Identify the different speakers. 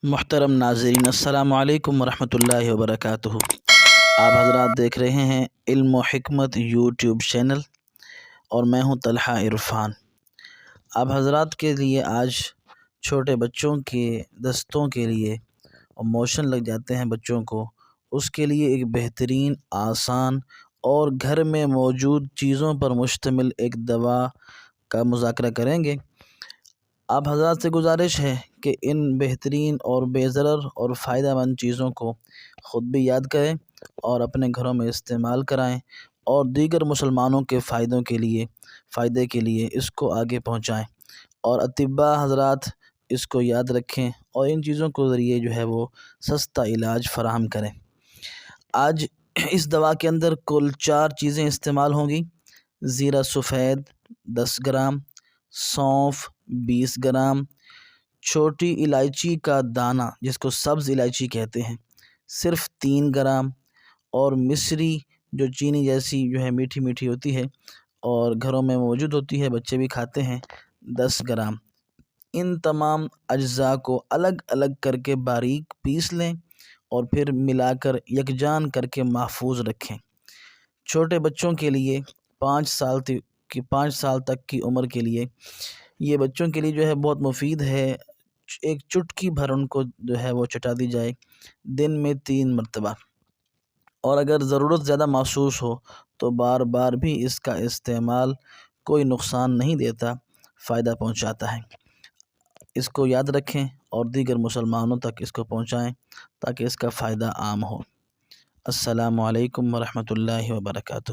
Speaker 1: محترم ناظرین، السلام علیکم ورحمۃ اللہ وبرکاتہ۔ آپ حضرات دیکھ رہے ہیں علم و حکمت یوٹیوب چینل اور میں ہوں طلحہ عرفان۔ آپ حضرات کے لیے آج چھوٹے بچوں کے دستوں کے لیے موشن لگ جاتے ہیں بچوں کو، اس کے لیے ایک بہترین، آسان اور گھر میں موجود چیزوں پر مشتمل ایک دوا کا مذاکرہ کریں گے۔ آپ حضرات سے گزارش ہے کہ ان بہترین اور بے ضرر اور فائدہ مند چیزوں کو خود بھی یاد کریں اور اپنے گھروں میں استعمال کرائیں اور دیگر مسلمانوں کے فائدے کے لیے اس کو آگے پہنچائیں، اور اطباء حضرات اس کو یاد رکھیں اور ان چیزوں کے ذریعے جو ہے وہ سستا علاج فراہم کریں۔ آج اس دوا کے اندر کل 4 چیزیں استعمال ہوں گی: زیرہ سفید 10 گرام، سونف 20 گرام، چھوٹی الائچی کا دانہ جس کو سبز الائچی کہتے ہیں صرف 3 گرام، اور مصری جو چینی جیسی جو ہے میٹھی میٹھی ہوتی ہے اور گھروں میں موجود ہوتی ہے، بچے بھی کھاتے ہیں، 10 گرام۔ ان تمام اجزاء کو الگ الگ کر کے باریک پیس لیں اور پھر ملا کر یکجان کر کے محفوظ رکھیں۔ چھوٹے بچوں کے لیے 5 سال تک کی عمر کے لیے یہ بچوں کے لیے جو ہے بہت مفید ہے۔ ایک چٹکی بھر ان کو جو ہے وہ چٹا دی جائے دن میں 3 مرتبہ، اور اگر ضرورت زیادہ محسوس ہو تو بار بار بھی اس کا استعمال کوئی نقصان نہیں دیتا، فائدہ پہنچاتا ہے۔ اس کو یاد رکھیں اور دیگر مسلمانوں تک اس کو پہنچائیں تاکہ اس کا فائدہ عام ہو۔ السلام علیکم ورحمۃ اللہ وبرکاتہ۔